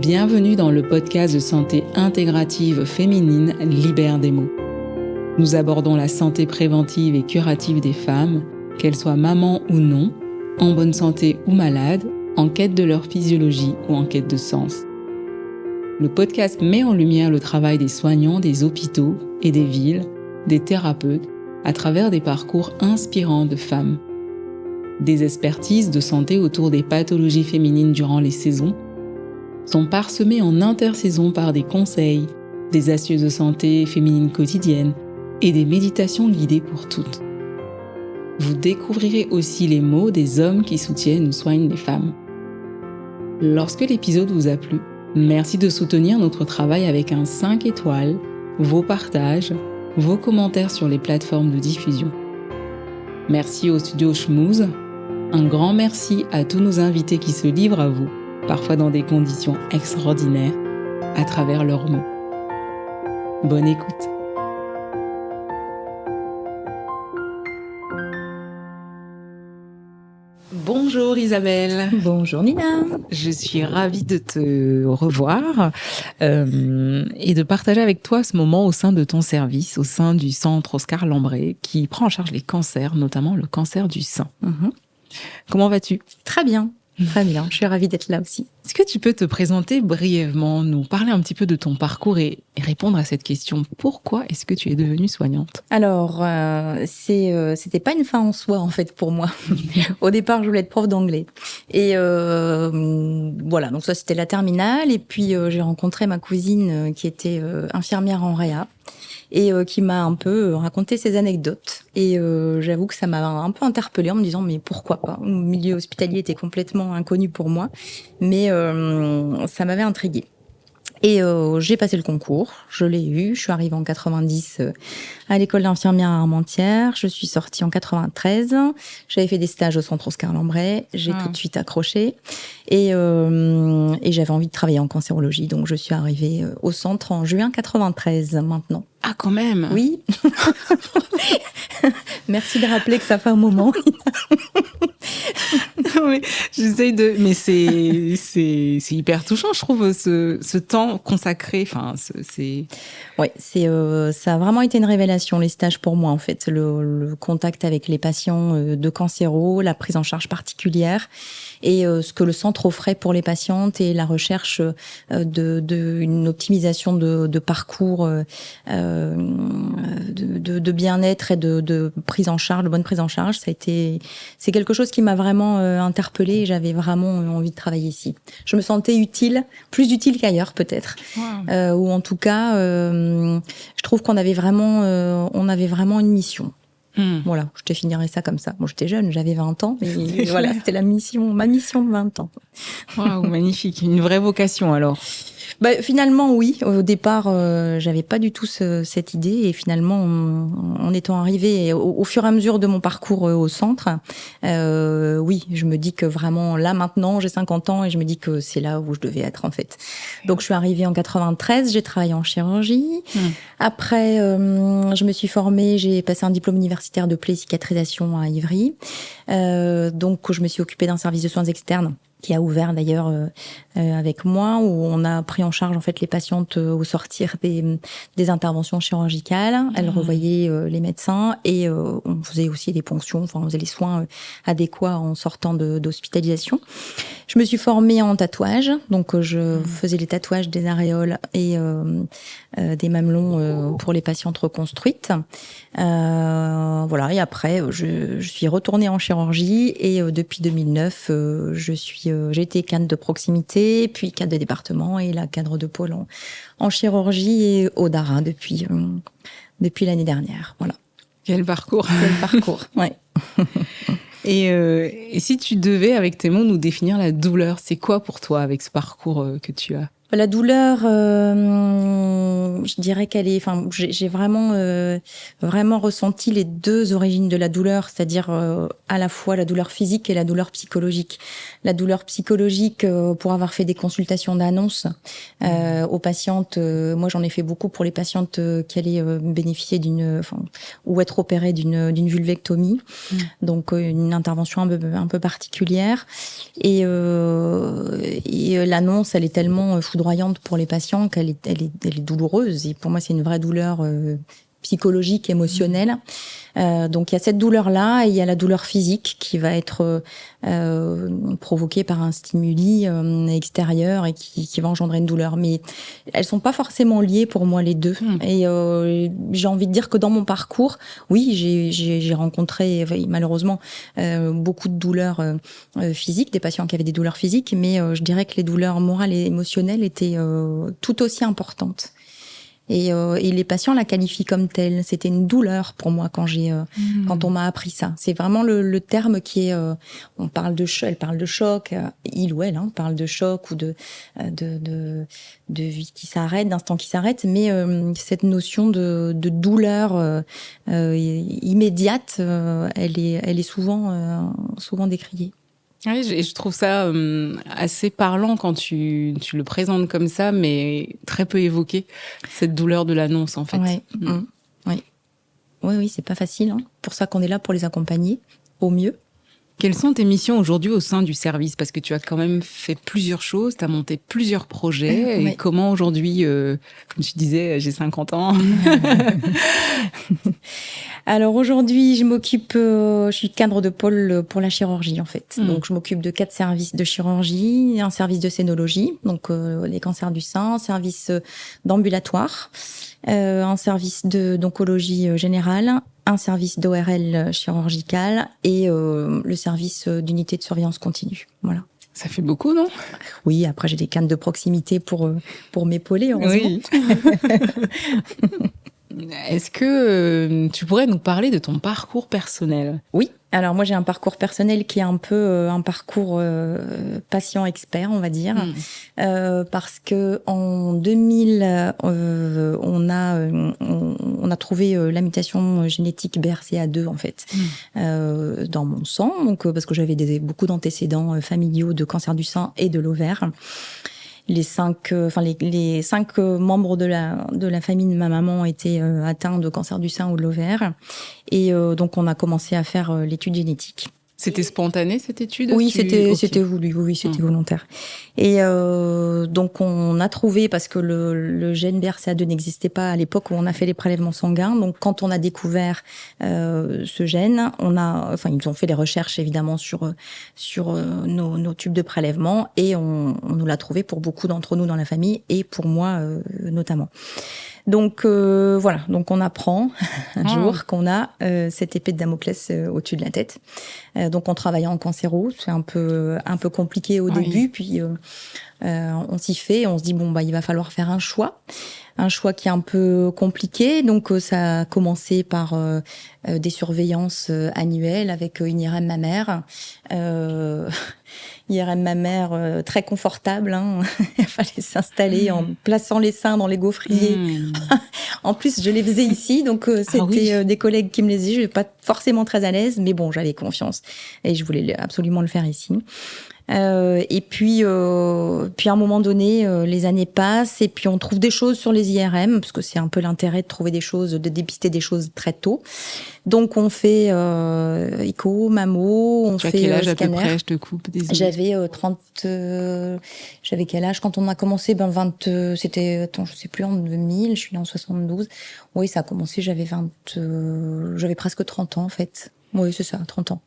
Bienvenue dans le podcast de santé intégrative féminine Libère des mots. Nous abordons la santé préventive et curative des femmes, qu'elles soient mamans ou non, en bonne santé ou malades, en quête de leur physiologie ou en quête de sens. Le podcast met en lumière le travail des soignants des hôpitaux et des villes, des thérapeutes, à travers des parcours inspirants de femmes. Des expertises de santé autour des pathologies féminines durant les saisons sont parsemées en intersaison par des conseils, des astuces de santé féminine quotidienne et des méditations guidées pour toutes. Vous découvrirez aussi les mots des hommes qui soutiennent ou soignent les femmes. Lorsque l'épisode vous a plu, merci de soutenir notre travail avec un 5 étoiles, vos partages, vos commentaires sur les plateformes de diffusion. Merci au studio Schmooze. Un grand merci à tous nos invités qui se livrent à vous, parfois dans des conditions extraordinaires, à travers leurs mots. Bonne écoute. Bonjour Isabelle. Bonjour Nina. Je suis ravie de te revoir et de partager avec toi ce moment au sein de ton service, au sein du centre Oscar Lambret, qui prend en charge les cancers, notamment le cancer du sein. Comment vas-tu ? Très bien. Très bien, je suis ravie d'être là aussi. Est-ce que tu peux te présenter brièvement, nous parler un petit peu de ton parcours et répondre à cette question ? Pourquoi est-ce que tu es devenue soignante ? Alors, c'était pas une fin en soi en fait pour moi. Au départ, je voulais être prof d'anglais. Et voilà, donc ça c'était la terminale. Et puis j'ai rencontré ma cousine qui était infirmière en réa. Et qui m'a un peu raconté ses anecdotes. Et j'avoue que ça m'a un peu interpellée en me disant mais pourquoi pas ? Le milieu hospitalier était complètement inconnu pour moi, mais ça m'avait intriguée. Et j'ai passé le concours, je l'ai eu, je suis arrivée en 90 à l'école d'infirmière à Armentières, je suis sortie en 93, j'avais fait des stages au centre Oscar Lambret, j'ai tout de suite accroché et j'avais envie de travailler en cancérologie, donc je suis arrivée au centre en juin 93 maintenant. Ah, quand même. Oui. Merci de rappeler que ça fait un moment. Non, mais j'essaye de... Mais c'est hyper touchant, je trouve, ce temps consacré. Enfin, c'est... Oui, ça a vraiment été une révélation, les stages pour moi, en fait. Le contact avec les patients de cancéro, la prise en charge particulière et ce que le centre offrait pour les patientes et la recherche une optimisation de parcours de bien-être et de prise en charge, de bonne prise en charge. C'est quelque chose qui m'a vraiment interpellée et j'avais vraiment envie de travailler ici. Je me sentais utile, plus utile qu'ailleurs peut-être. Wow. Ou en tout cas, je trouve qu'on avait vraiment une mission. Voilà, je te finirais ça comme ça. Moi, j'étais jeune, j'avais 20 ans, mais voilà, c'était ma mission de 20 ans. Waouh, magnifique, une vraie vocation alors. Bah, finalement, oui. Au départ, j'avais pas du tout cette idée. Et finalement, en étant arrivée au fur et à mesure de mon parcours au centre, oui, je me dis que vraiment, là, maintenant, j'ai 50 ans et je me dis que c'est là où je devais être, en fait. Donc, je suis arrivée en 93, j'ai travaillé en chirurgie. Après, je me suis formée, j'ai passé un diplôme universitaire de plaie et cicatrisation à Ivry. Donc, je me suis occupée d'un service de soins externes qui a ouvert d'ailleurs avec moi, où on a pris en charge en fait les patientes au sortir des interventions chirurgicales. Elles revoyaient les médecins et on faisait aussi des ponctions, enfin on faisait les soins adéquats en sortant d'hospitalisation. Je me suis formée en tatouage, donc je faisais les tatouages des aréoles et des mamelons pour les patientes reconstruites. Voilà, et après je suis retournée en chirurgie et depuis 2009 j'ai été cadre de proximité, puis cadre de département et la cadre de pôle en chirurgie et au DARA depuis l'année dernière. Voilà. Quel parcours. Quel parcours, ouais. Et si tu devais, avec tes mots, nous définir la douleur, c'est quoi pour toi avec ce parcours que tu as ? La douleur, je dirais qu'elle est. Enfin, j'ai vraiment ressenti les deux origines de la douleur, c'est-à-dire à la fois la douleur physique et la douleur psychologique. La douleur psychologique, pour avoir fait des consultations d'annonce aux patientes. Moi, j'en ai fait beaucoup pour les patientes qui allaient bénéficier ou être opérées d'une vulvectomie, donc une intervention un peu particulière. Et l'annonce, elle est tellement foudroyante pour les patients qu'elle est douloureuse. Et pour moi, c'est une vraie douleur psychologique, émotionnelle. Donc il y a cette douleur-là et il y a la douleur physique qui va être provoquée par un stimuli extérieur et qui va engendrer une douleur. Mais elles sont pas forcément liées pour moi, les deux. Et j'ai envie de dire que dans mon parcours, oui, j'ai rencontré malheureusement beaucoup de douleurs physiques, des patients qui avaient des douleurs physiques, mais je dirais que les douleurs morales et émotionnelles étaient tout aussi importantes. Et les patients la qualifient comme telle. C'était une douleur pour moi quand on m'a appris ça. C'est vraiment le terme qui est. Elle parle de choc. Il ou elle parle de choc ou de vie qui s'arrête, d'instant qui s'arrête. Mais cette notion de douleur immédiate, elle est souvent décriée. Oui, je trouve ça assez parlant quand tu le présentes comme ça, mais très peu évoqué, cette douleur de l'annonce, en fait. Oui, c'est pas facile. Pour ça qu'on est là pour les accompagner au mieux. Quelles sont tes missions aujourd'hui au sein du service? Parce que tu as quand même fait plusieurs choses, tu as monté plusieurs projets. Et comment aujourd'hui, comme tu disais, j'ai 50 ans. Alors aujourd'hui, je suis cadre de pôle pour la chirurgie en fait. Donc je m'occupe de 4 services de chirurgie, un service de scénologie, donc les cancers du sein, un service d'ambulatoire, un service d'oncologie générale, un service d'ORL chirurgical et le service d'unité de surveillance continue. Voilà. Ça fait beaucoup, non? Oui, après j'ai des cannes de proximité pour m'épauler, heureusement. Oui. Est-ce que tu pourrais nous parler de ton parcours personnel? Oui. Alors moi j'ai un parcours personnel qui est un peu un parcours patient expert, on va dire, parce que en 2000 on a trouvé la mutation génétique BRCA2 en fait dans mon sang, donc parce que j'avais beaucoup d'antécédents familiaux de cancer du sein et de l'ovaire. Les 5 membres de la famille de ma maman étaient atteints de cancer du sein ou de l'ovaire. Et donc, on a commencé à faire l'étude génétique. C'était spontané, cette étude? Oui, c'était voulu, oui, c'était volontaire. Et donc, on a trouvé, parce que le gène BRCA2 n'existait pas à l'époque où on a fait les prélèvements sanguins. Donc, quand on a découvert ce gène, ils ont fait les recherches, évidemment, sur nos tubes de prélèvement, et on nous l'a trouvé pour beaucoup d'entre nous dans la famille, et pour moi notamment. Donc voilà, donc on apprend un jour qu'on a cette épée de Damoclès au-dessus de la tête. Donc on travaille en cancéro, c'est un peu compliqué au début, puis on s'y fait, on se dit il va falloir faire un choix qui est un peu compliqué. Donc ça a commencé par des surveillances annuelles avec une IRM mammaire. IRM mammaire très confortable, il fallait s'installer en plaçant les seins dans les gaufriers. En plus, je les faisais ici, donc c'était des collègues qui me les faisaient. Je n'étais pas forcément très à l'aise, mais bon, j'avais confiance et je voulais absolument le faire ici. Et puis à un moment donné, les années passent et puis on trouve des choses sur les IRM, parce que c'est un peu l'intérêt de trouver des choses, de dépister des choses très tôt. Donc on fait écho, mammo, on fait scanner. Quel âge à peu près? Je te coupe. Désolée. J'avais 30. J'avais quel âge quand on a commencé? 20. C'était, je sais plus, en 2000. Je suis née en 72. Oui, ça a commencé. J'avais presque 30 ans en fait. Oui, c'est ça, 30 ans.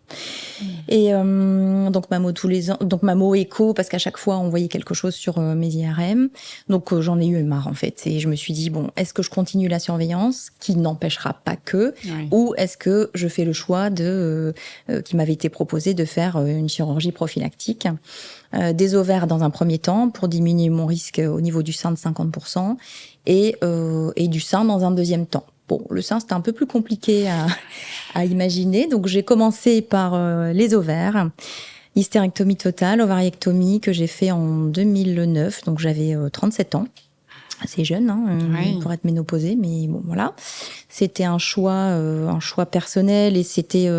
Et donc mammo tous les ans, donc mammo écho, parce qu'à chaque fois on voyait quelque chose sur mes IRM. Donc j'en ai eu marre en fait, et je me suis dit est-ce que je continue la surveillance, qui n'empêchera pas que, ou est-ce que je fais le choix qui m'avait été proposé de faire une chirurgie prophylactique des ovaires dans un premier temps pour diminuer mon risque au niveau du sein de 50% et du sein dans un deuxième temps. Bon, le sein, c'était un peu plus compliqué à imaginer. Donc, j'ai commencé par les ovaires. Hystérectomie totale, ovariectomie que j'ai fait en 2009, donc j'avais 37 ans. Assez jeune pour être ménopausée, mais bon voilà. C'était un choix personnel et c'était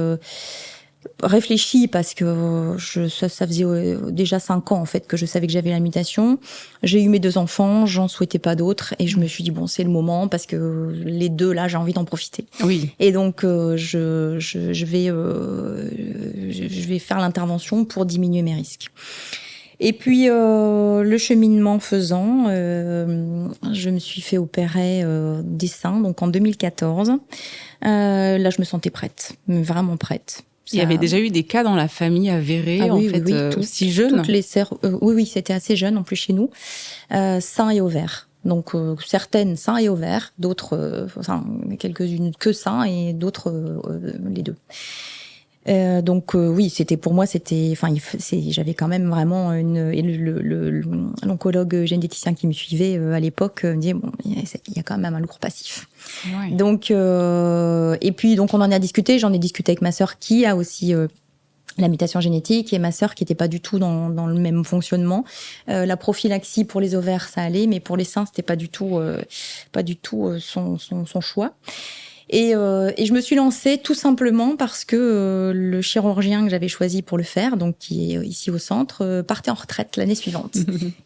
réfléchi parce que ça faisait déjà 5 ans en fait que je savais que j'avais la mutation. J'ai eu mes 2 enfants, j'en souhaitais pas d'autres et je me suis dit bon c'est le moment parce que les 2 là j'ai envie d'en profiter. Oui. Et donc je vais faire l'intervention pour diminuer mes risques. Et puis le cheminement faisant, je me suis fait opérer des seins donc en 2014. Là je me sentais prête, vraiment prête. Il y avait déjà eu des cas dans la famille avérés, oui, si jeunes. Toutes les sœurs, oui, c'était assez jeune en plus chez nous. Seins et ovaires. Donc certaines seins et ovaires, d'autres, quelques-unes que seins et d'autres les 2. Donc oui, c'était pour moi, j'avais quand même vraiment l'oncologue généticien qui me suivait à l'époque me disait bon, il y a quand même un lourd passif. Ouais. Donc et puis donc on en a discuté, j'en ai discuté avec ma sœur qui a aussi la mutation génétique et ma sœur qui était pas du tout dans le même fonctionnement. La prophylaxie pour les ovaires ça allait, mais pour les seins c'était pas du tout son choix. Et je me suis lancée tout simplement parce que le chirurgien que j'avais choisi pour le faire, donc qui est ici au centre, partait en retraite l'année suivante.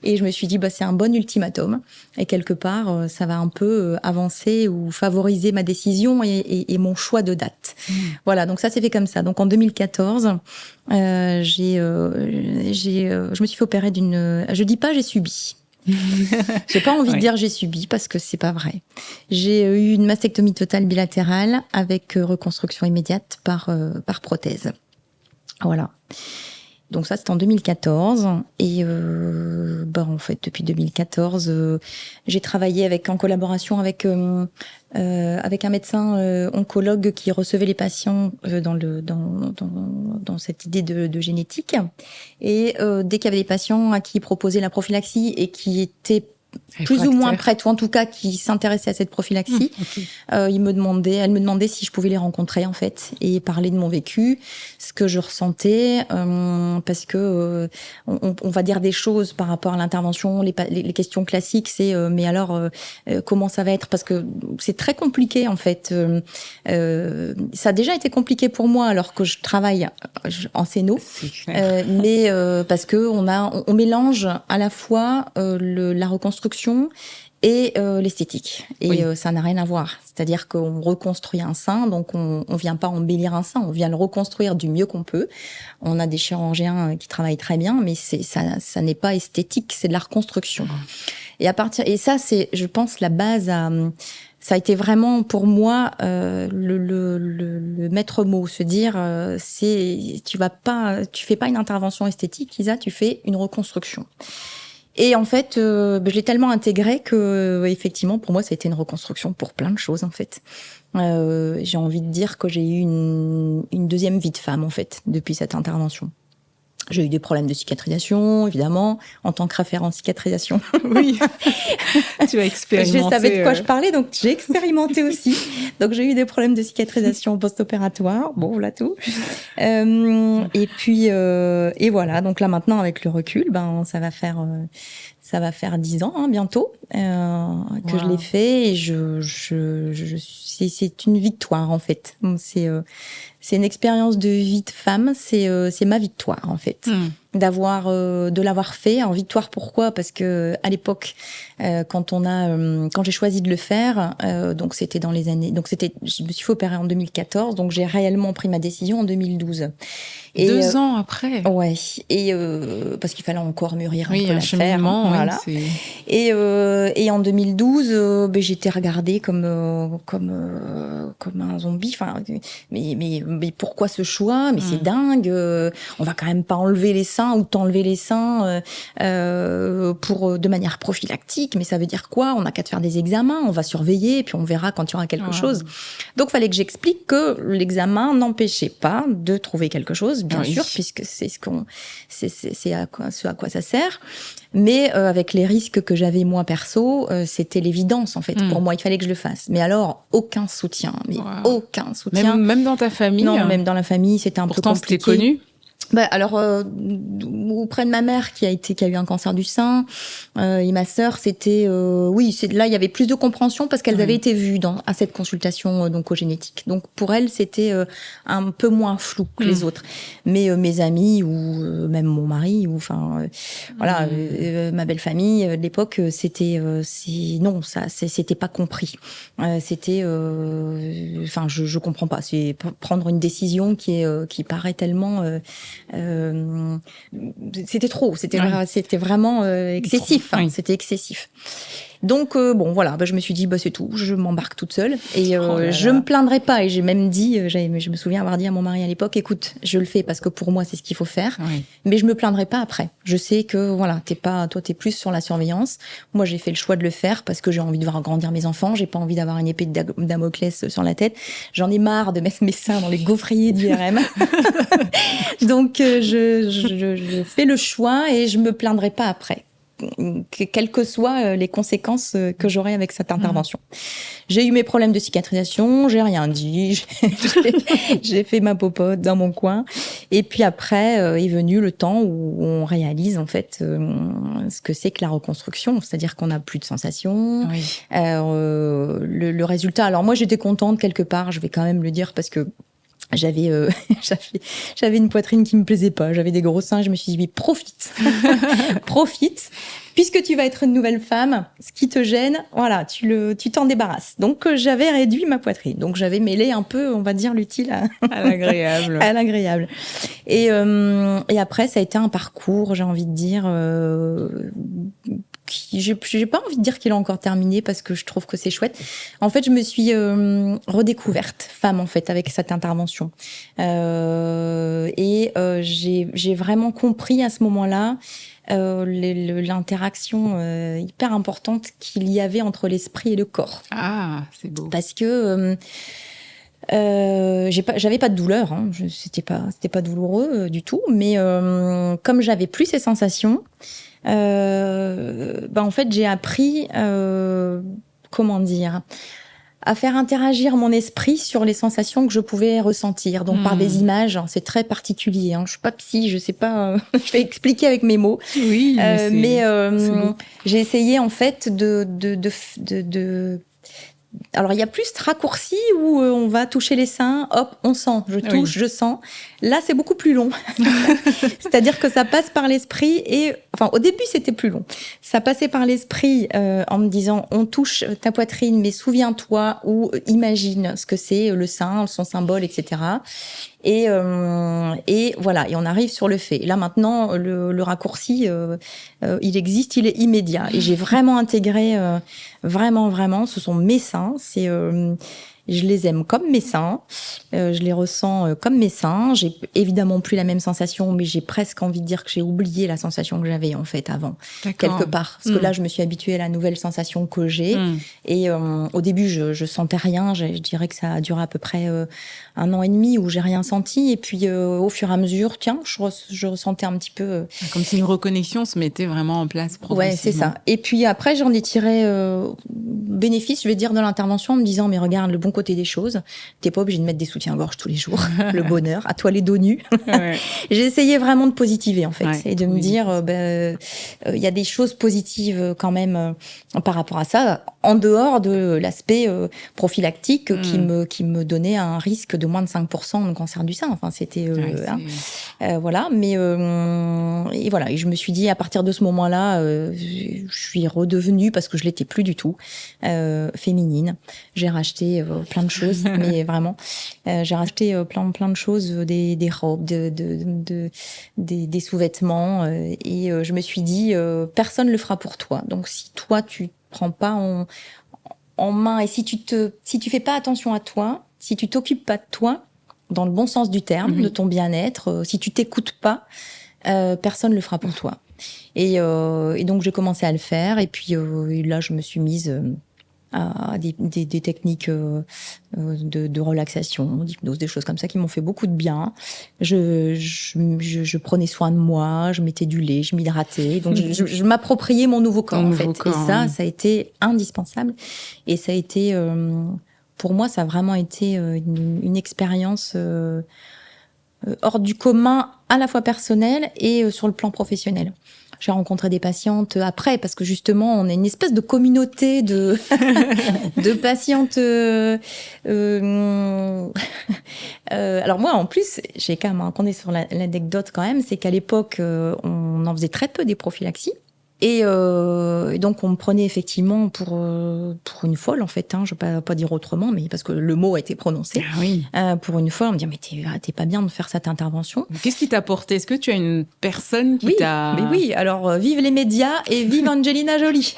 Et je me suis dit c'est un bon ultimatum et quelque part ça va un peu avancer ou favoriser ma décision et mon choix de date. Voilà, donc ça s'est fait comme ça. Donc en 2014, je me suis fait opérer je dis pas j'ai subi. J'ai pas envie de dire j'ai subi parce que c'est pas vrai. J'ai eu une mastectomie totale bilatérale avec reconstruction immédiate par prothèse. Voilà. Donc ça c'était en 2014 et en fait depuis 2014 j'ai travaillé en collaboration avec un médecin oncologue qui recevait les patients dans cette idée de génétique et dès qu'il y avait des patients à qui il proposait la prophylaxie et qui étaient plus ou moins prête, ou en tout cas qui s'intéressait à cette prophylaxie. Elle me demandait si je pouvais les rencontrer en fait et parler de mon vécu, ce que je ressentais, parce que on va dire des choses par rapport à l'intervention, les questions classiques, c'est mais alors comment ça va être, parce que c'est très compliqué en fait. Ça a déjà été compliqué pour moi alors que je travaille en scéno, mais parce que on mélange à la fois la reconstruction et l'esthétique. Et ça n'a rien à voir. C'est-à-dire qu'on reconstruit un sein, donc on vient pas embellir un sein, on vient le reconstruire du mieux qu'on peut. On a des chirurgiens qui travaillent très bien, mais ça n'est pas esthétique, c'est de la reconstruction. Et ça, c'est, je pense, la base ça a été vraiment pour moi le maître mot, se dire tu fais pas une intervention esthétique, Isa, tu fais une reconstruction. Et en fait, je l'ai tellement intégré que, effectivement, pour moi, ça a été une reconstruction pour plein de choses, en fait. J'ai envie de dire que j'ai eu une deuxième vie de femme, en fait, depuis cette intervention. J'ai eu des problèmes de cicatrisation, évidemment, en tant que référent cicatrisation. Oui, tu as expérimenté. Je savais de quoi je parlais, donc j'ai expérimenté aussi. Donc j'ai eu des problèmes de cicatrisation post-opératoire. Bon, voilà tout. Et puis, et voilà. Donc là maintenant, avec le recul, ça va faire 10 ans bientôt que je l'ai fait, et c'est une victoire en fait. C'est une expérience de vie de femme, c'est ma victoire en fait. De l'avoir fait. En victoire, pourquoi? Parce que à l'époque, quand j'ai choisi de le faire, donc c'était dans les années, je me suis fait opérer en 2014, donc j'ai réellement pris ma décision en 2012. Et 2 ans après. Ouais. Et parce qu'il fallait encore mûrir un peu l'affaire. Voilà. Et en 2012, j'étais regardée comme un zombie. Enfin, mais pourquoi ce choix? Mais c'est dingue. On va quand même pas enlever les seins ou t'enlever les seins de manière prophylactique. Mais ça veut dire quoi? On n'a qu'à te faire des examens, on va surveiller, et puis on verra quand il y aura quelque chose. Donc, fallait que j'explique que l'examen n'empêchait pas de trouver quelque chose, bien sûr, puisque c'est ce à quoi ça sert. Mais avec les risques que j'avais moi perso, c'était l'évidence en fait. Pour moi, il fallait que je le fasse. Mais alors, aucun soutien, aucun soutien. Même dans ta famille? Non, même dans la famille, c'était un peu compliqué. Pourtant, c'était connu. Alors auprès de ma mère qui a eu un cancer du sein et ma sœur, c'était là il y avait plus de compréhension parce qu'elles avaient été vues à cette consultation d'oncogénétique. Donc pour elles c'était un peu moins flou que les autres. Mais mes amis ou même mon mari ou ma belle famille de l'époque c'était c'était pas compris. C'était je comprends pas. C'est prendre une décision qui paraît tellement c'était trop, c'était vraiment excessif, c'était excessif. Donc je me suis dit je tout, je m'embarque toute seule et je me plaindrai pas et j'ai même dit je me souviens avoir dit à mon mari à l'époque écoute, je le fais parce que pour moi c'est ce qu'il faut faire, mais je me plaindrai pas après. Je sais que toi t'es plus sur la surveillance. Moi j'ai fait le choix de le faire parce que j'ai envie de voir grandir mes enfants, j'ai pas envie d'avoir une épée de Damoclès sur la tête. J'en ai marre de mettre mes seins dans les gaufriers d'IRM. Donc je fais le choix et je me plaindrai pas après, quelles que soient les conséquences que j'aurai avec cette intervention. J'ai eu mes problèmes de cicatrisation, j'ai rien dit, j'ai fait ma popote dans mon coin. Et puis après est venu le temps où on réalise en fait ce que c'est que la reconstruction, c'est-à-dire qu'on n'a plus de sensations. Le résultat. Alors moi j'étais contente quelque part, je vais quand même le dire parce que j'avais une poitrine qui me plaisait pas, j'avais des gros seins, je me suis dit profite. Profite puisque tu vas être une nouvelle femme, ce qui te gêne, tu t'en débarrasses. Donc j'avais réduit ma poitrine. Donc j'avais mêlé un peu, on va dire l'utile à l'agréable. À l'agréable. Et après ça a été un parcours, j'ai envie de dire j'ai pas envie de dire qu'il est encore terminé parce que je trouve que c'est chouette. En fait, je me suis redécouverte femme en fait avec cette intervention et j'ai vraiment compris à ce moment-là l'interaction hyper importante qu'il y avait entre l'esprit et le corps. Ah, c'est beau. Parce que j'avais pas de douleur, hein. C'était pas douloureux du tout, mais comme j'avais plus ces sensations. En fait, j'ai appris, à faire interagir mon esprit sur les sensations que je pouvais ressentir. Donc, par des images, c'est très particulier. Je suis pas psy, je sais pas, je vais expliquer avec mes mots. Oui, mais j'ai essayé, en fait, alors, il y a plus de raccourcis où on va toucher les seins, hop, on sent, je touche, je sens. Là, c'est beaucoup plus long. C'est-à-dire que ça passe par l'esprit au début, c'était plus long. Ça passait par l'esprit en me disant, on touche ta poitrine, mais souviens-toi ou imagine ce que c'est le sein, son symbole, etc. Et voilà, et on arrive sur le fait. Et là maintenant, le raccourci, il existe, il est immédiat. Et j'ai vraiment intégré, vraiment, ce sont mes seins. Je les aime comme mes seins, je les ressens comme mes seins. J'ai évidemment plus la même sensation, mais j'ai presque envie de dire que j'ai oublié la sensation que j'avais en fait avant, quelque part. Parce que là, je me suis habituée à la nouvelle sensation que j'ai. Et au début, je sentais rien. Je dirais que ça a duré à peu près 1 an et demi où j'ai rien senti. Et puis au fur et à mesure, je ressentais un petit peu... Comme si une reconnexion se mettait vraiment en place progressivement. Ouais, c'est ça. Et puis après, j'en ai tiré bénéfice, je vais dire, de l'intervention en me disant, mais regarde, le bon côté des choses, t'es pas obligé de mettre des soutiens-gorge tous les jours. Le bonheur, à toi les dos nus. J'ai essayé vraiment de positiver, en fait, et de me dire, y a des choses positives quand même par rapport à ça, en dehors de l'aspect prophylactique qui me donnait un risque de moins de 5% de cancer du sein. Enfin, c'était voilà. Mais et voilà. Et je me suis dit, à partir de ce moment-là, je suis redevenue, parce que je l'étais plus du tout, féminine. J'ai racheté plein de choses, mais vraiment, j'ai racheté plein de choses, des robes, des sous-vêtements, et je me suis dit, personne le fera pour toi. Donc si toi tu prends pas en main, et si tu fais pas attention à toi, si tu t'occupes pas de toi, dans le bon sens du terme, de ton bien-être, si tu t'écoutes pas, personne le fera pour toi. Et donc j'ai commencé à le faire, et puis là je me suis mise à des techniques de relaxation, d'hypnose, des choses comme ça qui m'ont fait beaucoup de bien. Je prenais soin de moi, je mettais du lait, je m'hydratais, donc je m'appropriais mon nouveau corps en fait. Et ça a été indispensable. Et ça a été, pour moi, ça a vraiment été une expérience hors du commun, à la fois personnel et sur le plan professionnel. J'ai rencontré des patientes après, parce que justement, on est une espèce de communauté de patientes. Alors moi, en plus, j'ai quand même raconté sur l'anecdote quand même, c'est qu'à l'époque, on en faisait très peu des prophylaxies. Et donc, on me prenait effectivement pour une folle, en fait. Je vais pas dire autrement, mais parce que le mot a été prononcé. Ah oui. Pour une folle, on me dit, mais t'es pas bien de faire cette intervention. Qu'est-ce qui t'a porté? Est-ce que tu as une personne qui t'a... Mais oui, alors vive les médias et vive Angelina Jolie.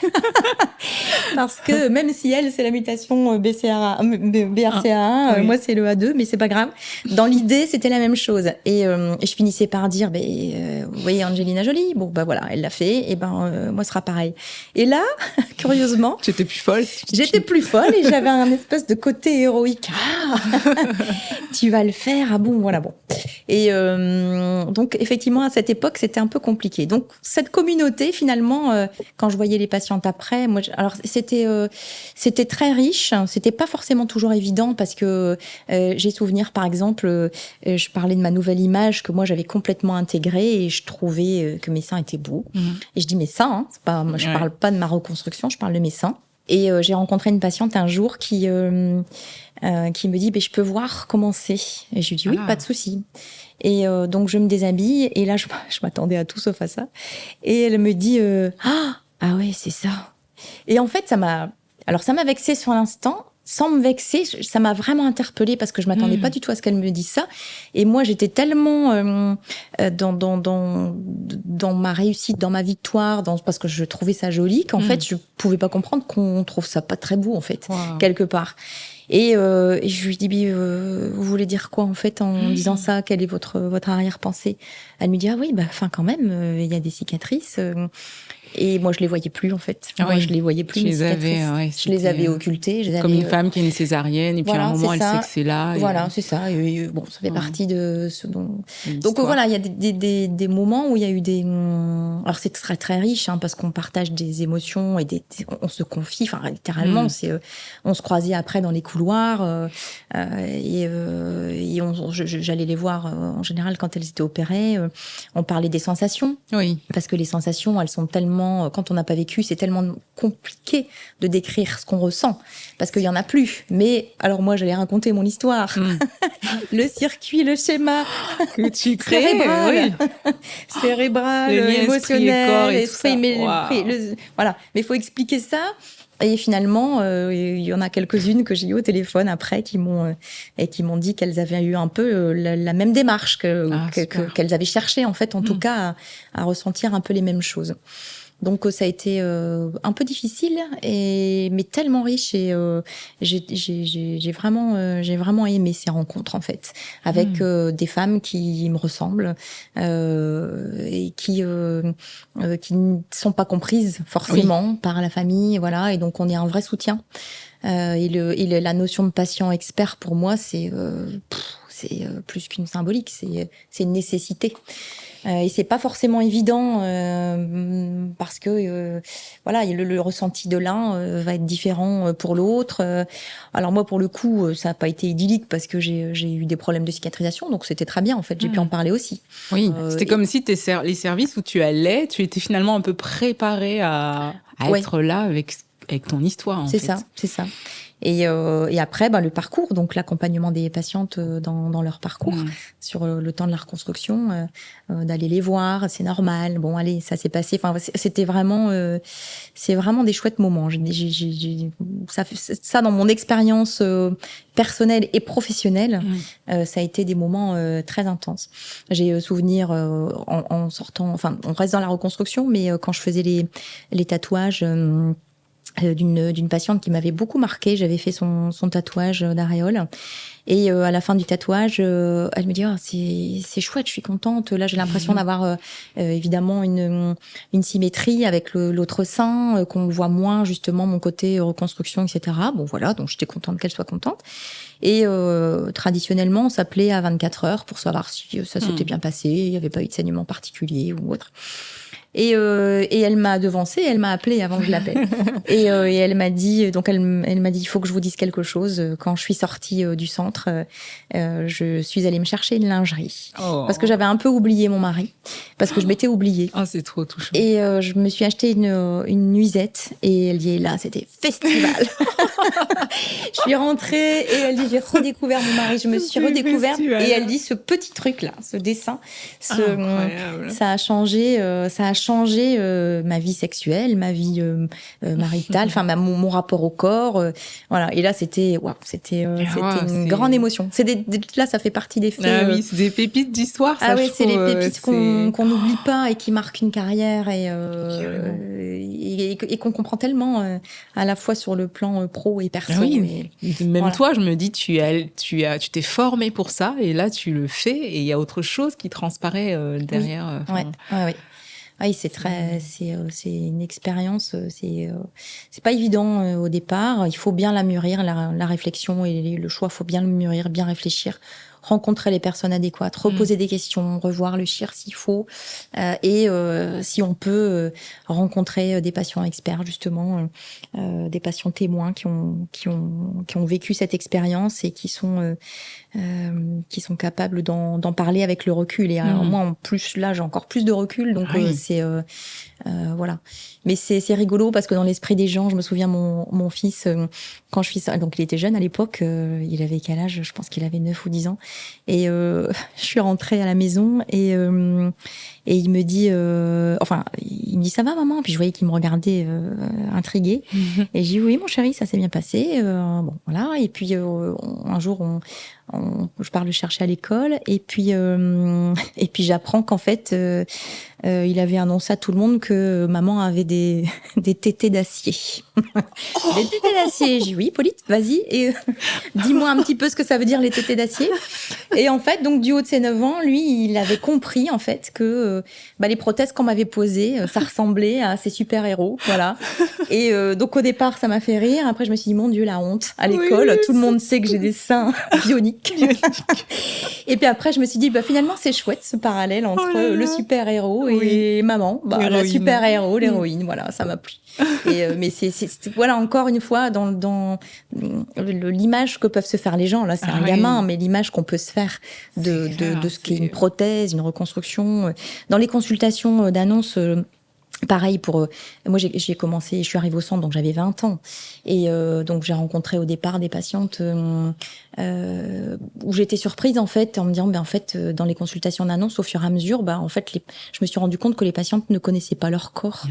Parce que même si elle, c'est la mutation BRCA1, moi, c'est le A2, mais c'est pas grave. Dans l'idée, c'était la même chose. Et je finissais par dire, vous voyez Angelina Jolie, bon, bah voilà, elle l'a fait, et moi, ce sera pareil. Et là, curieusement... J'étais plus folle. J'étais plus folle et j'avais un espèce de côté héroïque. Ah, tu vas le faire, ah bon, voilà, bon. Et donc, effectivement, à cette époque, c'était un peu compliqué. Donc, cette communauté, finalement, quand je voyais les patientes après, moi, alors c'était très riche. C'était pas forcément toujours évident parce que j'ai souvenir, par exemple, je parlais de ma nouvelle image que moi j'avais complètement intégrée et je trouvais que mes seins étaient beaux. Et je dis mes seins, c'est pas, moi je parle pas de ma reconstruction, je parle de mes seins. Et j'ai rencontré une patiente un jour qui me dit je peux voir comment c'est. Et je lui dis oui, pas de souci. Et donc je me déshabille et là je m'attendais à tout sauf à ça. Et elle me dit ah ouais, c'est ça. Et en fait ça m'a vexée sur l'instant. Sans me vexer, ça m'a vraiment interpellée parce que je m'attendais pas du tout à ce qu'elle me dise ça. Et moi, j'étais tellement dans ma réussite, dans ma victoire, parce que je trouvais ça joli, qu'en fait, je pouvais pas comprendre qu'on trouve ça pas très beau, en fait, quelque part. Et je lui dis, vous voulez dire quoi, en fait, en disant ça? Quelle est votre arrière-pensée? Elle me dit, ah oui, quand même, il y a des cicatrices. Et moi, je les voyais plus, en fait. Moi, je les voyais plus, mes cicatrices. Je les avais occultées. Comme une femme qui a une césarienne, et puis à un moment, elle sait que c'est là. Voilà, c'est ça. Et bon, ça fait partie de ce dont... Donc voilà, il y a des moments où il y a eu des... Alors, c'est très, très riche, parce qu'on partage des émotions et on se confie. Enfin, littéralement, on se croisait après dans les couloirs. Et j'allais les voir, en général, quand elles étaient opérées. On parlait des sensations. Oui. Parce que les sensations, elles sont tellement... Quand on n'a pas vécu, c'est tellement compliqué de décrire ce qu'on ressent, parce qu'il y en a plus. Mais alors moi, j'allais raconter mon histoire, le circuit, le schéma que tu crées, cérébral, émotionnel, esprit, voilà. Mais il faut expliquer ça. Et finalement, il y en a quelques-unes que j'ai eues au téléphone après qui m'ont dit qu'elles avaient eu un peu la même démarche qu'elles avaient cherché, en fait, en tout cas, à ressentir un peu les mêmes choses. Donc ça a été un peu difficile, mais tellement riche, et j'ai vraiment aimé ces rencontres, en fait, avec des femmes qui me ressemblent et qui ne sont pas comprises forcément par la famille, voilà. Et donc on est un vrai soutien. Et la notion de patient expert, pour moi, c'est plus qu'une symbolique, c'est une nécessité. Et c'est pas forcément évident parce que voilà, le ressenti de l'un va être différent pour l'autre. Alors moi, pour le coup, ça n'a pas été idyllique parce que j'ai eu des problèmes de cicatrisation, donc c'était très bien, en fait. J'ai pu en parler aussi. Oui, c'était comme si les services où tu allais, tu étais finalement un peu préparée à être là avec ton histoire, en fait. C'est ça. Et après, le parcours, donc l'accompagnement des patientes dans leur parcours, sur le temps de la reconstruction, d'aller les voir, c'est normal. Bon, allez, ça s'est passé. Enfin, c'était vraiment, c'est vraiment des chouettes moments. Ça dans mon expérience personnelle et professionnelle, ça a été des moments très intenses. J'ai souvenir en sortant, enfin, on reste dans la reconstruction, mais quand je faisais les tatouages. D'une patiente qui m'avait beaucoup marquée. J'avais fait son tatouage d'aréole. Et à la fin du tatouage, elle me dit c'est chouette, je suis contente. Là, j'ai l'impression d'avoir évidemment une symétrie avec l'autre sein, qu'on voit moins justement mon côté reconstruction, etc. Bon, voilà, donc j'étais contente qu'elle soit contente. Et traditionnellement, on s'appelait à 24 heures pour savoir si ça s'était bien passé, il n'y avait pas eu de saignement particulier ou autre. Et elle m'a devancée, elle m'a appelée avant que je l'appelle. Et elle m'a dit, il faut que je vous dise quelque chose. Quand je suis sortie du centre, je suis allée me chercher une lingerie. Parce que j'avais un peu oublié mon mari. Parce que je m'étais oubliée. Ah, c'est trop touchant. Et je me suis acheté une nuisette. Et elle dit, là, c'était festival. Je suis rentrée et elle dit, j'ai redécouvert mon mari. Je me suis redécouverte. Et elle dit, ce petit truc-là, ce dessin, ça a changé ma vie sexuelle, ma vie maritale, enfin mon rapport au corps. Voilà. Et là, c'était une grande émotion. Là, ça fait partie des faits. Ah oui, c'est des pépites d'histoire. Ah oui, c'est les pépites qu'on n'oublie pas et qui marquent une carrière et qu'on comprend tellement à la fois sur le plan pro et perso. Oui, même toi, je me dis, tu t'es formée pour ça et là, tu le fais et il y a autre chose qui transparaît derrière. Oui, c'est une expérience, c'est pas évident au départ. Il faut bien la mûrir, la réflexion et le choix, faut bien le mûrir, bien réfléchir, rencontrer les personnes adéquates, reposer des questions, revoir le CHIR s'il faut, et si on peut rencontrer des patients experts justement, des patients témoins qui ont vécu cette expérience et qui sont capables d'en parler avec le recul. Et alors, moi, en plus, là, j'ai encore plus de recul, donc voilà. Mais c'est rigolo parce que dans l'esprit des gens, je me souviens mon fils, quand je suis donc il était jeune à l'époque, il avait quel âge? Je pense qu'il avait 9 ou 10 ans. Et je suis rentrée à la maison et il me dit, il me dit ça va maman? Puis je voyais qu'il me regardait intrigué. Et j'ai dit oui mon chéri, ça s'est bien passé. Bon voilà. Et puis un jour je pars le chercher à l'école et puis j'apprends qu'en fait il avait annoncé à tout le monde que maman avait des tétés d'acier. Des tétés d'acier. J'ai dit oui, Pauline, vas-y et dis-moi un petit peu ce que ça veut dire les tétés d'acier. Et en fait, donc du haut de ses 9 ans, lui, il avait compris en fait que les prothèses qu'on m'avait posées, ça ressemblait à ces super-héros, voilà. Et donc au départ, ça m'a fait rire. Après, je me suis dit mon Dieu, la honte. À l'école, tout le monde sait que j'ai des seins bioniques. Et puis après, je me suis dit finalement, c'est chouette ce parallèle entre le super-héros et maman, la super-héros, l'héroïne. Voilà, ça m'a plu. Et mais c'est voilà encore une fois dans l'image que peuvent se faire les gens. Là, c'est un gamin, mais l'image qu'on peut se faire de ce qu'est une prothèse, une reconstruction. Dans les consultations d'annonce. Pareil moi j'ai commencé, je suis arrivée au centre donc j'avais 20 ans et donc j'ai rencontré au départ des patientes où j'étais surprise en fait en me disant en fait dans les consultations d'annonce au fur et à mesure en fait je me suis rendu compte que les patientes ne connaissaient pas leur corps.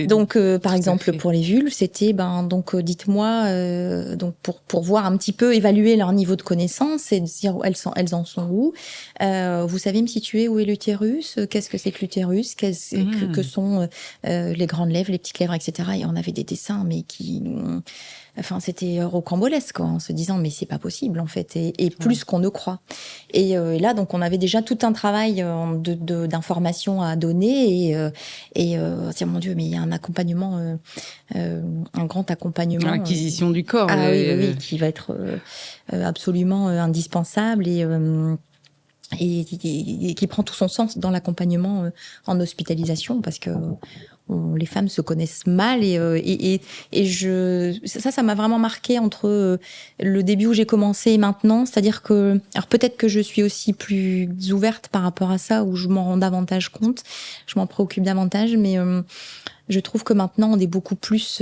Donc par exemple pour les vulves c'était donc dites-moi donc pour voir un petit peu évaluer leur niveau de connaissance et dire elles en sont où, vous savez me situer où est l'utérus, qu'est-ce que c'est que l'utérus, que sont les grandes lèvres, les petites lèvres, etc. Et on avait des dessins, mais c'était rocambolesque, en se disant, mais c'est pas possible, en fait, et plus qu'on ne croit. Et là, donc, on avait déjà tout un travail d'information à donner, et mon Dieu, mais il y a un accompagnement, un grand accompagnement. L'acquisition du corps. Oui, qui va être absolument indispensable, et qui prend tout son sens dans l'accompagnement en hospitalisation parce que les femmes se connaissent mal et ça m'a vraiment marqué entre le début où j'ai commencé et maintenant, c'est-à-dire que alors peut-être que je suis aussi plus ouverte par rapport à ça, où je m'en rends davantage compte, je m'en préoccupe davantage, mais je trouve que maintenant on est beaucoup plus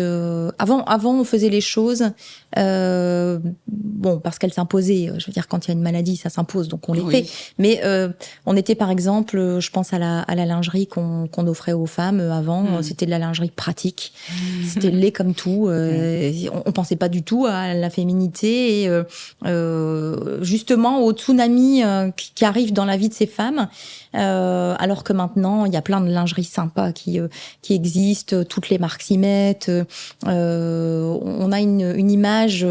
avant on faisait les choses parce qu'elles s'imposaient, je veux dire quand il y a une maladie ça s'impose donc on les fait, mais on était par exemple je pense à la lingerie qu'on offrait aux femmes avant, c'était de la lingerie pratique, c'était laid comme tout, on pensait pas du tout à la féminité et justement au tsunami qui arrive dans la vie de ces femmes, alors que maintenant il y a plein de lingeries sympas qui existent, toutes les marques s'y mettent, on a une image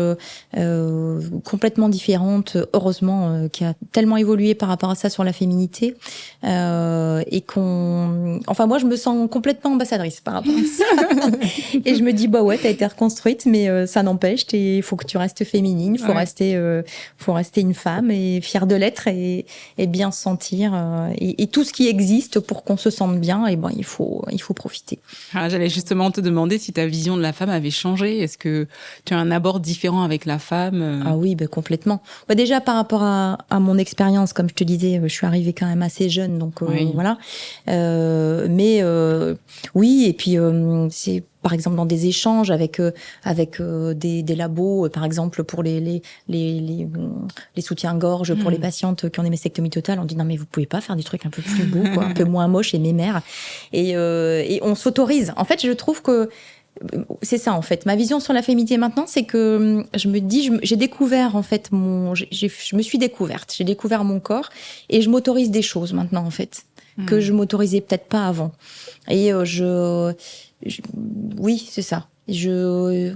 complètement différente, heureusement, qui a tellement évolué par rapport à ça sur la féminité, et moi je me sens complètement ambassadrice par rapport à ça. Et je me dis t'as été reconstruite, mais ça n'empêche, il faut que tu restes féminine, faut rester une femme et fière de l'être et bien se sentir, et et tout ce qui existe pour qu'on se sente bien, et ben il faut profiter. Ah, j'allais justement te demander si ta vision de la femme avait changé. Est-ce que tu as un abord différent avec la femme? Ah oui, ben complètement. Bah déjà par rapport à mon expérience, comme je te disais, je suis arrivée quand même assez jeune, donc voilà. Mais oui, et puis c'est par exemple dans des échanges avec des labos, par exemple pour les soutiens-gorge pour les patientes qui ont des mastectomies totales, on dit non mais vous pouvez pas faire des trucs un peu plus beaux, quoi, un peu moins moches et mémères, et on s'autorise. En fait, je trouve que c'est ça, en fait. Ma vision sur la féminité maintenant, c'est que je me dis, j'ai découvert, en fait, je me suis découverte. J'ai découvert mon corps et je m'autorise des choses maintenant, en fait, que je m'autorisais peut-être pas avant. Et oui, c'est ça. Je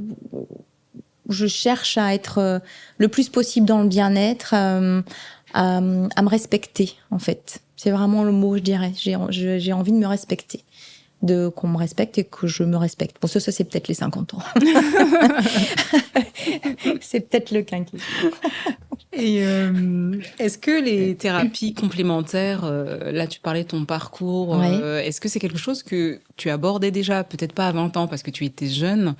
cherche à être le plus possible dans le bien-être, à me respecter, en fait. C'est vraiment le mot, je dirais. J'ai envie de me respecter. Qu'on me respecte et que je me respecte. Bon, ça c'est peut-être les 50 ans. C'est peut-être le quinquennat. Et est-ce que les thérapies complémentaires, là tu parlais de ton parcours, est-ce que c'est quelque chose que tu abordais déjà, peut-être pas à 20 ans parce que tu étais jeune,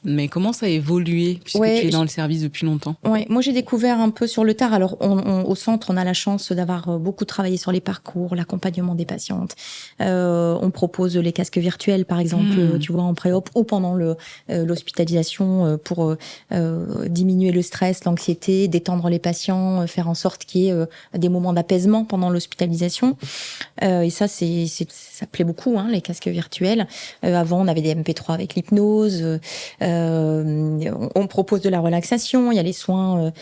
mais comment ça a évolué puisque tu es dans le service depuis longtemps? Oui, moi j'ai découvert un peu sur le tard. Alors au centre, on a la chance d'avoir beaucoup travaillé sur les parcours, l'accompagnement des patientes. On propose les casques virtuels, par exemple, tu vois, en pré-op ou pendant l'hospitalisation pour diminuer le stress, l'anxiété, détendre les patients, faire en sorte qu'il y ait des moments d'apaisement pendant l'hospitalisation. Et ça plaît beaucoup, hein, les casques virtuels. Avant, on avait des MP3 avec l'hypnose. On propose de la relaxation. Il y a les soins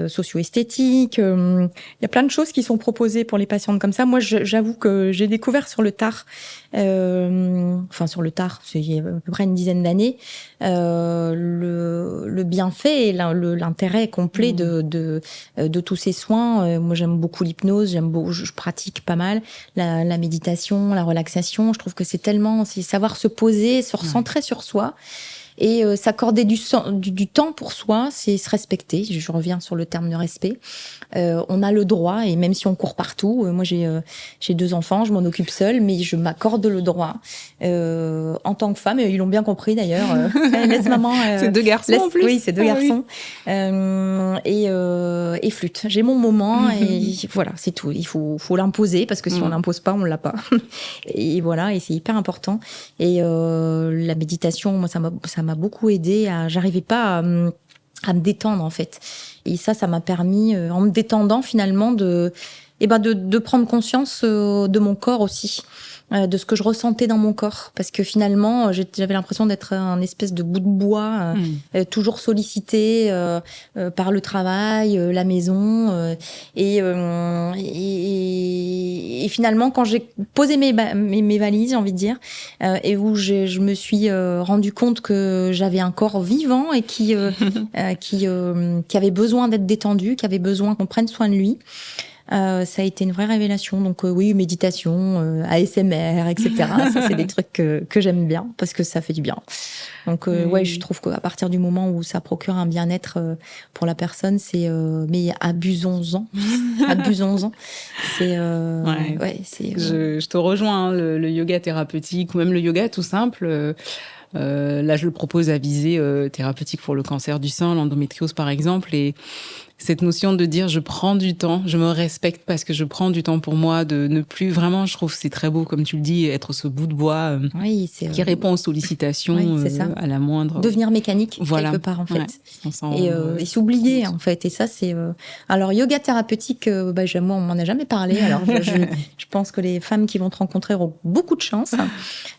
socio-esthétiques. Il y a plein de choses qui sont proposées pour les patientes comme ça. Moi, j'avoue que j'ai découvert sur le tard, sur le tard, c'est il y a à peu près une dizaine d'années, le bienfait et l'intérêt complet de tous ces soins. Moi, j'aime beaucoup l'hypnose, je pratique pas mal la méditation, la relaxation. Je trouve que c'est savoir se poser, se recentrer sur soi. Et s'accorder du temps pour soi, c'est se respecter. Je reviens sur le terme de respect. On a le droit, et même si on court partout, moi j'ai 2 enfants, je m'en occupe seule, mais je m'accorde le droit en tant que femme. Et ils l'ont bien compris d'ailleurs. Laisse maman. C'est 2 garçons en plus. Oui, c'est 2 garçons. Oui. Et flûte. J'ai mon moment et voilà, c'est tout. Il faut l'imposer parce que si on l'impose pas, on l'a pas. Et voilà, et c'est hyper important. Et la méditation, moi ça m'a beaucoup aidée. J'arrivais pas à me détendre en fait. Et ça m'a permis, en me détendant finalement, de prendre conscience de mon corps aussi, de ce que je ressentais dans mon corps, parce que finalement j'avais l'impression d'être un espèce de bout de bois, toujours sollicité par le travail, la maison, et finalement quand j'ai posé mes valises, j'ai envie de dire, et où je me suis rendu compte que j'avais un corps vivant et qui avait besoin d'être détendu, qui avait besoin qu'on prenne soin de lui. Ça a été une vraie révélation. Donc oui, méditation, ASMR, etc. Ça, c'est des trucs que j'aime bien parce que ça fait du bien. Donc ouais, je trouve qu'à partir du moment où ça procure un bien-être pour la personne, c'est mais abusons-en, abusons-en. C'est je te rejoins, hein, le yoga thérapeutique ou même le yoga tout simple. Là, je le propose à visée thérapeutique pour le cancer du sein, l'endométriose par exemple, et cette notion de dire je prends du temps, je me respecte parce que je prends du temps pour moi, de ne plus vraiment, je trouve que c'est très beau comme tu le dis, être ce bout de bois qui répond aux sollicitations à la moindre. Devenir mécanique quelque part en fait, et s'oublier en fait. Et ça c'est alors yoga thérapeutique, moi on m'en a jamais parlé. Alors je pense que les femmes qui vont te rencontrer auront beaucoup de chance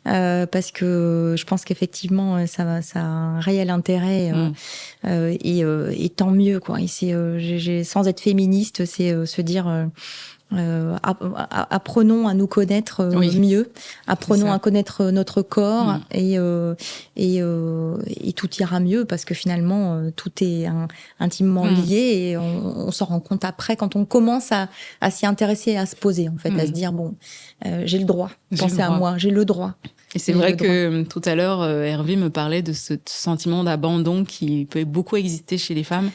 parce que je pense qu'effectivement ça a un réel intérêt et tant mieux quoi. Et c'est sans être féministe, c'est se dire apprenons à nous connaître mieux, apprenons à connaître notre corps et tout ira mieux parce que finalement tout est intimement lié et on s'en rend compte après quand on commence à s'y intéresser et à se poser en fait, à se dire bon j'ai le droit, pensez à moi, j'ai le droit. Et c'est vrai que tout à l'heure, Hervé me parlait de ce sentiment d'abandon qui peut beaucoup exister chez les femmes.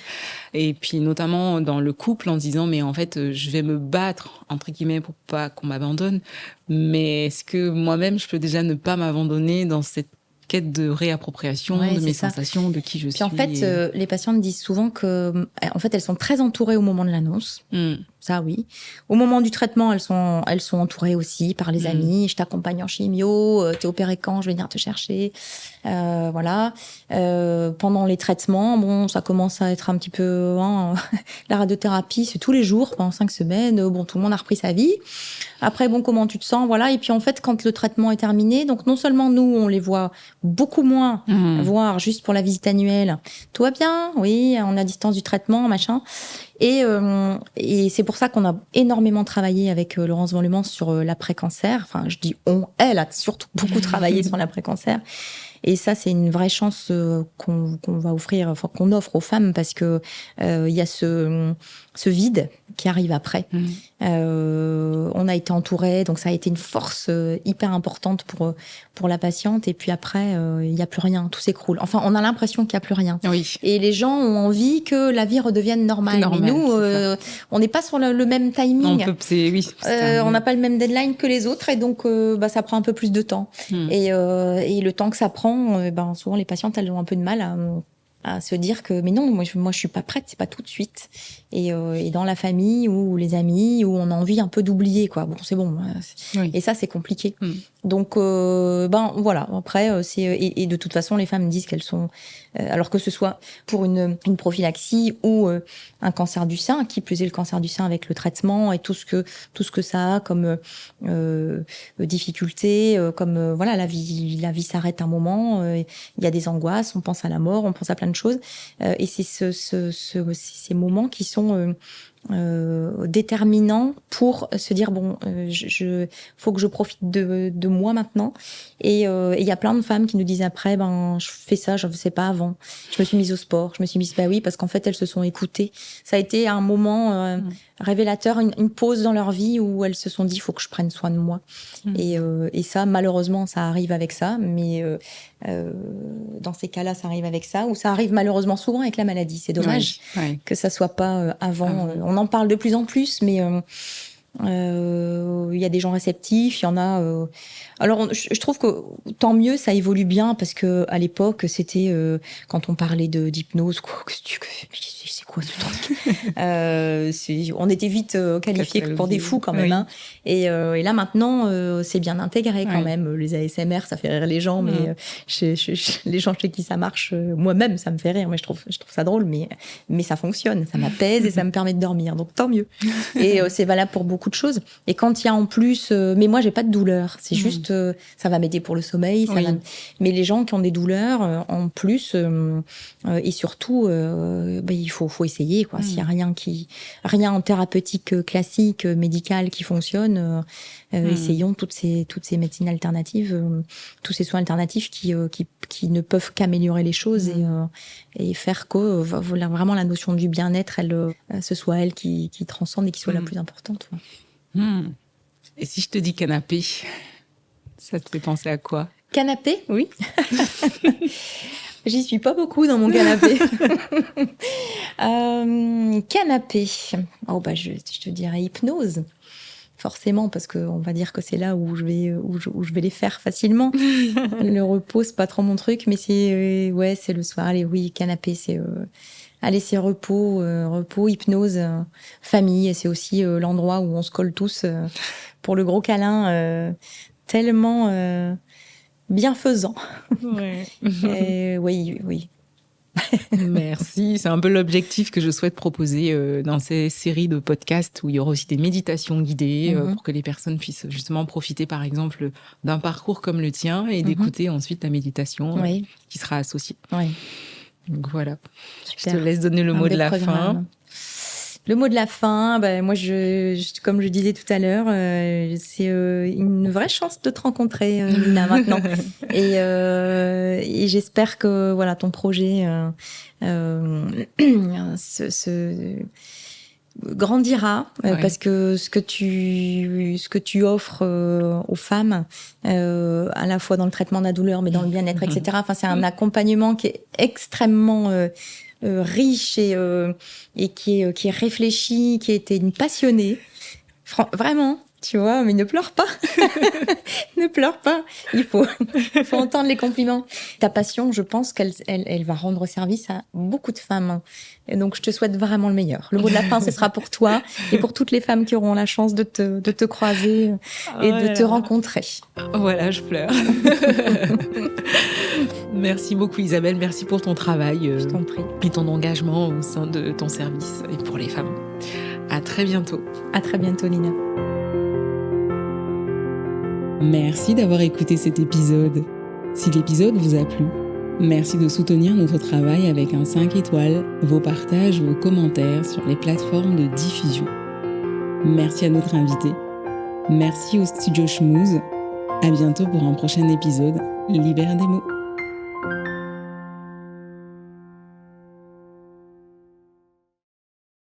Et puis notamment dans le couple en disant mais en fait je vais me battre battre, entre guillemets, pour pas qu'on m'abandonne. Mais est-ce que moi-même, je peux déjà ne pas m'abandonner dans cette quête de réappropriation de mes sensations, de qui je suis. Puis en fait, les patientes disent souvent que, en fait, elles sont très entourées au moment de l'annonce. Ça, oui. Au moment du traitement, elles sont entourées aussi par les amis. Je t'accompagne en chimio. T'es opéré quand? Je vais venir te chercher. Voilà. Pendant les traitements, bon, ça commence à être un petit peu, la radiothérapie, c'est tous les jours pendant 5 semaines. Bon, tout le monde a repris sa vie. Après, bon, comment tu te sens? Voilà. Et puis, en fait, quand le traitement est terminé, donc, non seulement nous, on les voit beaucoup moins, voire juste pour la visite annuelle. Tout va bien? Oui, on est à distance du traitement, machin. Et c'est pour ça qu'on a énormément travaillé avec Laurence Vonlumans sur l'après-cancer. Enfin, je dis on, elle a surtout beaucoup travaillé sur l'après-cancer. Et ça, c'est une vraie chance qu'on va offrir, enfin, qu'on offre aux femmes, parce que il y a ce vide qui arrive après. On a été entourés, donc ça a été une force hyper importante pour la patiente. Et puis après, il y a plus rien, tout s'écroule. Enfin, on a l'impression qu'il y a plus rien. Oui. Et les gens ont envie que la vie redevienne normale. Mais nous, on n'est pas sur le même timing. On n'a pas le même deadline que les autres, et donc ça prend un peu plus de temps. Et le temps que ça prend, souvent les patientes, elles ont un peu de mal à se dire que mais non, moi je suis pas prête, c'est pas tout de suite. Et dans la famille ou les amis, où on a envie un peu d'oublier, quoi. Bon, c'est bon. Oui. Et ça, c'est compliqué. Donc voilà. Après, et de toute façon, les femmes disent qu'elles sont, alors que ce soit pour une prophylaxie ou un cancer du sein, qui plus est le cancer du sein avec le traitement et tout ce que ça a comme difficulté, comme voilà, la vie s'arrête un moment. Il y a des angoisses, on pense à la mort, on pense à plein de choses. Et c'est ces moments qui sont déterminants pour se dire bon, faut que je profite de moi maintenant. Et il y a plein de femmes qui nous disent après, je fais ça, je ne faisais pas avant. Je me suis mise au sport, je me suis mise, oui, parce qu'en fait elles se sont écoutées. Ça a été un moment révélateur, une pause dans leur vie où elles se sont dit, il faut que je prenne soin de moi. Et ça, malheureusement, ça arrive avec ça, mais dans ces cas-là, ça arrive avec ça, ou ça arrive malheureusement souvent avec la maladie. C'est dommage que ça soit pas avant. On en parle de plus en plus, mais il y a des gens réceptifs, il y en a. Alors, je trouve que tant mieux, ça évolue bien, parce que à l'époque, c'était quand on parlait d'hypnose, c'est quoi ce truc? On était vite qualifiés pour des fous quand même. Et là maintenant, c'est bien intégré quand même. Les ASMR, ça fait rire les gens, mais les gens chez qui ça marche, moi-même, ça me fait rire. Mais je trouve ça drôle, mais ça fonctionne, ça m'apaise et ça me permet de dormir. Donc tant mieux. Et c'est valable pour beaucoup de choses. Et quand il y a en plus, mais moi j'ai pas de douleur, c'est juste ça va m'aider pour le sommeil. Mais les gens qui ont des douleurs en plus, et surtout, il faut essayer, quoi. S'il y a rien en thérapeutique classique, médicale qui fonctionne, essayons toutes ces médecines alternatives, tous ces soins alternatifs qui ne peuvent qu'améliorer les choses et faire que vraiment la notion du bien-être, ce soit elle qui transcende et qui soit la plus importante. Et si je te dis canapé, ça te fait penser à quoi? Canapé, oui. J'y suis pas beaucoup dans mon canapé. Canapé. Je te dirais hypnose. Forcément, parce qu'on va dire que c'est là où je vais les faire facilement. Le repos, c'est pas trop mon truc, mais c'est le soir. Allez, oui, canapé, c'est repos, hypnose, famille. Et c'est aussi l'endroit où on se colle tous pour le gros câlin, tellement bienfaisant. Oui. Merci. C'est un peu l'objectif que je souhaite proposer dans ces séries de podcasts où il y aura aussi des méditations guidées pour que les personnes puissent justement profiter, par exemple, d'un parcours comme le tien et d'écouter ensuite la méditation qui sera associée. Donc voilà. Super. Je te laisse donner le mot de la fin. Le mot de la fin, moi, comme je disais tout à l'heure, c'est une vraie chance de te rencontrer, Nina, maintenant. Et j'espère que voilà, ton projet grandira, parce que ce que tu offres aux femmes, à la fois dans le traitement de la douleur, mais dans le bien-être, etc. Enfin, c'est un accompagnement qui est extrêmement riche et qui est réfléchi, qui a été une passionnée. Vraiment, tu vois, mais ne pleure pas. Ne pleure pas. Il faut entendre les compliments. Ta passion, je pense qu'elle va rendre service à beaucoup de femmes. Et donc, je te souhaite vraiment le meilleur. Le mot de la fin, ce sera pour toi et pour toutes les femmes qui auront la chance de te croiser et de te rencontrer. Voilà, je pleure. Merci beaucoup Isabelle, merci pour ton travail Je t'en prie. Et ton engagement au sein de ton service et pour les femmes. À très bientôt. À très bientôt, Nina. Merci d'avoir écouté cet épisode. Si l'épisode vous a plu, merci de soutenir notre travail avec un 5 étoiles, vos partages, vos commentaires sur les plateformes de diffusion. Merci à notre invité. Merci au studio Schmooze. À bientôt pour un prochain épisode. Libère des mots.